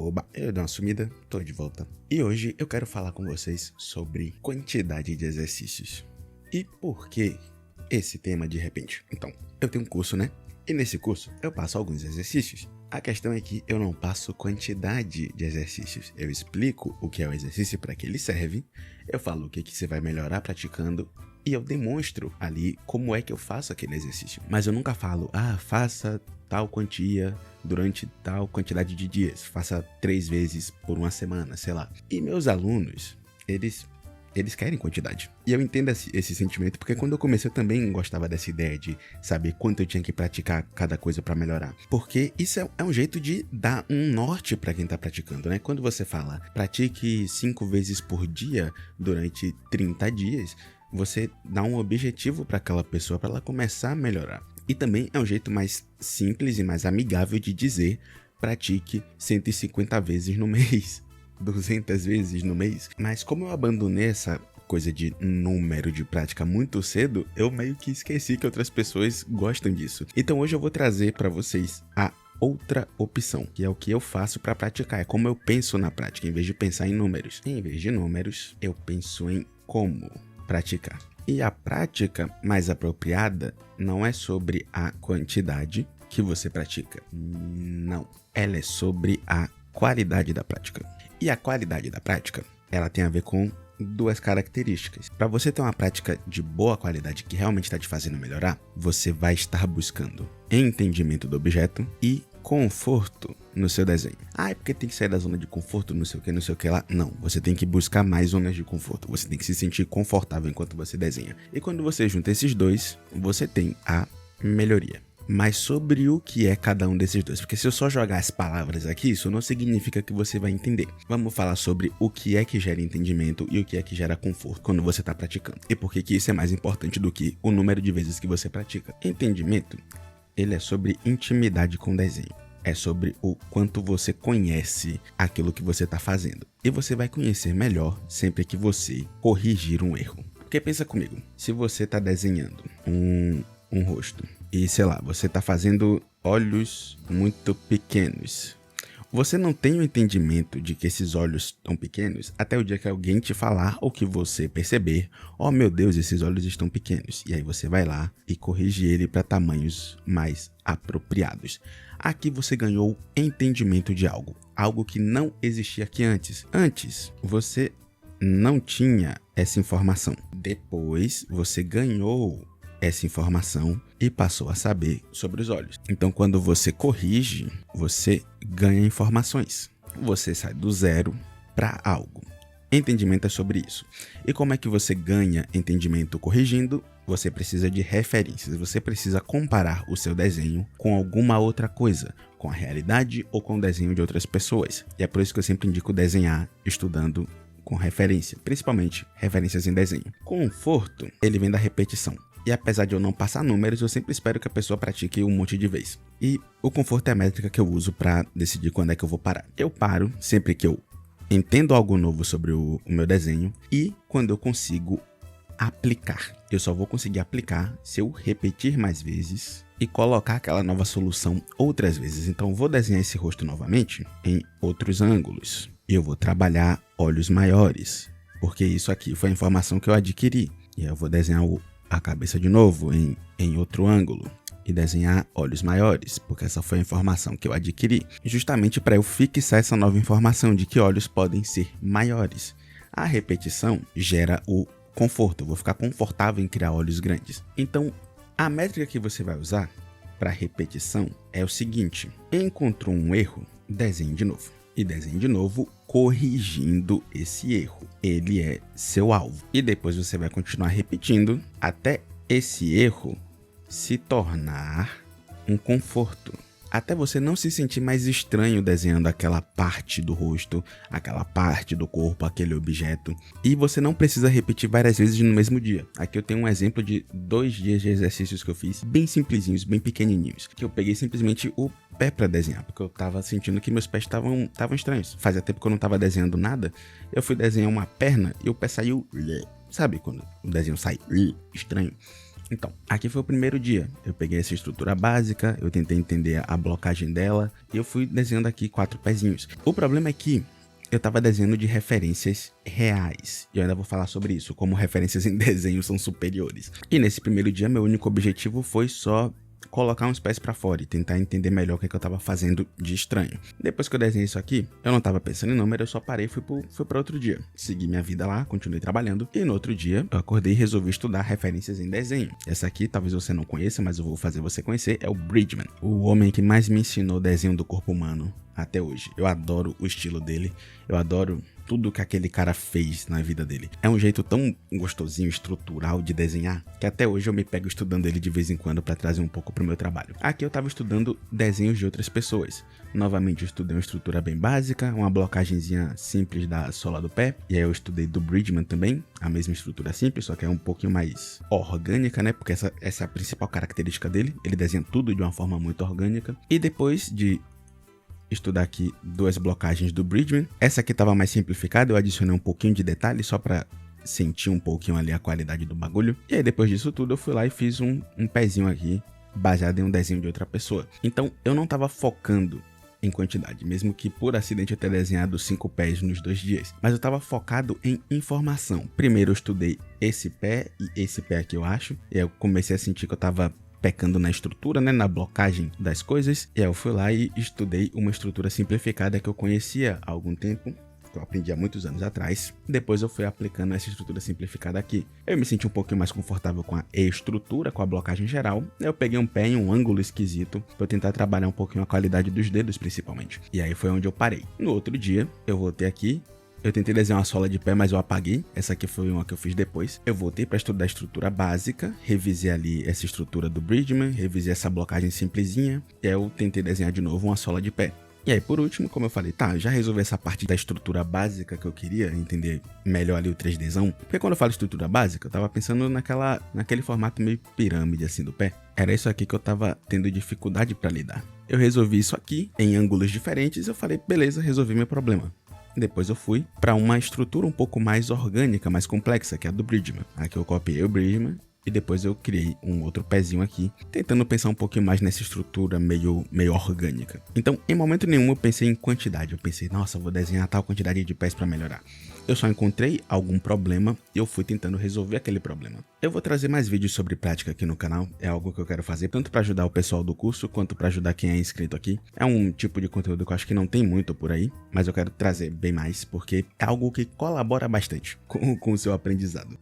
Oba, eu dei uma sumida, tô de volta. E hoje eu quero falar com vocês sobre quantidade de exercícios. E por que esse tema de repente? Então, eu tenho um curso, né? E nesse curso eu passo alguns exercícios. A questão é que eu não passo quantidade de exercícios. Eu explico o que é o exercício, para que ele serve, eu falo o que você vai melhorar praticando e eu demonstro ali como é que eu faço aquele exercício. Mas eu nunca falo, faça tal quantia durante tal quantidade de dias, faça 3 vezes por uma semana, sei lá. E meus alunos, eles querem quantidade. E eu entendo esse sentimento, porque quando eu comecei eu também gostava dessa ideia de saber quanto eu tinha que praticar cada coisa pra melhorar. Porque isso é um jeito de dar um norte pra quem tá praticando, né? Quando você fala, pratique 5 vezes por dia durante 30 dias, você dá um objetivo pra aquela pessoa, pra ela começar a melhorar. E também é um jeito mais simples e mais amigável de dizer, pratique 150 vezes no mês. 200 vezes no mês. Mas como eu abandonei essa coisa de número de prática muito cedo, eu meio que esqueci que outras pessoas gostam disso. Então hoje eu vou trazer para vocês a outra opção, que é o que eu faço para praticar, é como eu penso na prática, em vez de pensar em números. Em vez de números, eu penso em como praticar. E a prática mais apropriada não é sobre a quantidade que você pratica. Não. Ela é sobre a qualidade da prática. E a qualidade da prática, ela tem a ver com 2 características. Para você ter uma prática de boa qualidade que realmente está te fazendo melhorar, você vai estar buscando entendimento do objeto e conforto no seu desenho. É porque tem que sair da zona de conforto, não sei o que lá. Não, você tem que buscar mais zonas de conforto. Você tem que se sentir confortável enquanto você desenha. E quando você junta esses dois, você tem a melhoria. Mas sobre o que é cada um desses dois, porque se eu só jogar as palavras aqui, isso não significa que você vai entender. Vamos falar sobre o que é que gera entendimento e o que é que gera conforto quando você está praticando. E por que isso é mais importante do que o número de vezes que você pratica. Entendimento, ele é sobre intimidade com o desenho. É sobre o quanto você conhece aquilo que você está fazendo. E você vai conhecer melhor sempre que você corrigir um erro. Porque pensa comigo, se você está desenhando um rosto e, sei lá, você tá fazendo olhos muito pequenos. Você não tem o entendimento de que esses olhos estão pequenos até o dia que alguém te falar ou que você perceber, meu Deus, esses olhos estão pequenos. E aí você vai lá e corrige ele para tamanhos mais apropriados. Aqui você ganhou entendimento de algo que não existia aqui antes. Antes, você não tinha essa informação. Depois, você ganhou essa informação e passou a saber sobre os olhos. Então, quando você corrige, você ganha informações. Você sai do zero para algo. Entendimento é sobre isso. E como é que você ganha entendimento corrigindo? Você precisa de referências. Você precisa comparar o seu desenho com alguma outra coisa, com a realidade ou com o desenho de outras pessoas. E é por isso que eu sempre indico desenhar estudando com referência, principalmente referências em desenho. Conforto, ele vem da repetição. E apesar de eu não passar números, eu sempre espero que a pessoa pratique um monte de vezes. E o conforto é a métrica que eu uso para decidir quando é que eu vou parar. Eu paro sempre que eu entendo algo novo sobre o meu desenho e quando eu consigo aplicar. Eu só vou conseguir aplicar se eu repetir mais vezes e colocar aquela nova solução outras vezes. Então eu vou desenhar esse rosto novamente em outros ângulos. E eu vou trabalhar olhos maiores, porque isso aqui foi a informação que eu adquiri. E aí eu vou desenhar a cabeça de novo em outro ângulo e desenhar olhos maiores, porque essa foi a informação que eu adquiri, justamente para eu fixar essa nova informação de que olhos podem ser maiores. A repetição gera o conforto, eu vou ficar confortável em criar olhos grandes. Então, a métrica que você vai usar para repetição é o seguinte: encontrou um erro, desenhe de novo. E desenhe de novo, corrigindo esse erro. Ele é seu alvo. E depois você vai continuar repetindo até esse erro se tornar um conforto. Até você não se sentir mais estranho desenhando aquela parte do rosto, aquela parte do corpo, aquele objeto. E você não precisa repetir várias vezes no mesmo dia. Aqui eu tenho um exemplo de 2 dias de exercícios que eu fiz, bem simplesinhos, bem pequenininhos. Que eu peguei simplesmente o pé para desenhar, porque eu tava sentindo que meus pés estavam estranhos. Fazia tempo que eu não tava desenhando nada. Eu fui desenhar uma perna e o pé saiu... Sabe quando o desenho sai estranho? Então, aqui foi o primeiro dia. Eu peguei essa estrutura básica, eu tentei entender a blocagem dela e eu fui desenhando aqui 4 pezinhos. O problema é que eu tava desenhando de referências reais. E eu ainda vou falar sobre isso, como referências em desenho são superiores. E nesse primeiro dia, meu único objetivo foi só colocar uns pés pra fora e tentar entender melhor o que eu tava fazendo de estranho. Depois que eu desenhei isso aqui, eu não tava pensando em número, eu só parei e fui pra outro dia. Segui minha vida lá, continuei trabalhando. E no outro dia, eu acordei e resolvi estudar referências em desenho. Essa aqui, talvez você não conheça, mas eu vou fazer você conhecer, é o Bridgman. O homem que mais me ensinou desenho do corpo humano até hoje. Eu adoro o estilo dele, eu adoro tudo que aquele cara fez na vida dele. É um jeito tão gostosinho, estrutural de desenhar, que até hoje eu me pego estudando ele de vez em quando para trazer um pouco pro meu trabalho. Aqui eu tava estudando desenhos de outras pessoas. Novamente eu estudei uma estrutura bem básica, uma blocagenzinha simples da sola do pé, e aí eu estudei do Bridgman também, a mesma estrutura simples, só que é um pouquinho mais orgânica, né? Porque essa é a principal característica dele, ele desenha tudo de uma forma muito orgânica. E depois de estudar aqui 2 blocagens do Bridgman. Essa aqui estava mais simplificada, eu adicionei um pouquinho de detalhe só para sentir um pouquinho ali a qualidade do bagulho. E aí depois disso tudo eu fui lá e fiz um pezinho aqui, baseado em um desenho de outra pessoa. Então eu não estava focando em quantidade, mesmo que por acidente eu tenha desenhado 5 pés nos 2 dias. Mas eu estava focado em informação. Primeiro eu estudei esse pé e esse pé aqui eu acho, e aí eu comecei a sentir que eu estava pecando na estrutura, né, na blocagem das coisas. E aí eu fui lá e estudei uma estrutura simplificada que eu conhecia há algum tempo, que eu aprendi há muitos anos atrás. Depois eu fui aplicando essa estrutura simplificada aqui. Eu me senti um pouquinho mais confortável com a estrutura, com a blocagem geral. Eu peguei um pé em um ângulo esquisito para eu tentar trabalhar um pouquinho a qualidade dos dedos, principalmente. E aí foi onde eu parei. No outro dia, eu voltei aqui. Eu tentei desenhar uma sola de pé, mas eu apaguei. Essa aqui foi uma que eu fiz depois. Eu voltei para estudar a estrutura básica, revisei ali essa estrutura do Bridgman, revisei essa blocagem simplesinha, e aí eu tentei desenhar de novo uma sola de pé. E aí, por último, como eu falei, tá, já resolvi essa parte da estrutura básica que eu queria entender melhor ali o 3Dzão. Porque quando eu falo estrutura básica, eu tava pensando naquele formato meio pirâmide assim do pé. Era isso aqui que eu tava tendo dificuldade para lidar. Eu resolvi isso aqui em ângulos diferentes, eu falei, beleza, resolvi meu problema. Depois eu fui para uma estrutura um pouco mais orgânica, mais complexa, que é a do Bridgman. Aqui eu copiei o Bridgman e depois eu criei um outro pezinho aqui, tentando pensar um pouquinho mais nessa estrutura meio orgânica. Então, em momento nenhum eu pensei em quantidade. Eu pensei, nossa, eu vou desenhar tal quantidade de pés para melhorar. Eu só encontrei algum problema e eu fui tentando resolver aquele problema. Eu vou trazer mais vídeos sobre prática aqui no canal, é algo que eu quero fazer tanto para ajudar o pessoal do curso quanto para ajudar quem é inscrito aqui. É um tipo de conteúdo que eu acho que não tem muito por aí, mas eu quero trazer bem mais porque é algo que colabora bastante com o seu aprendizado.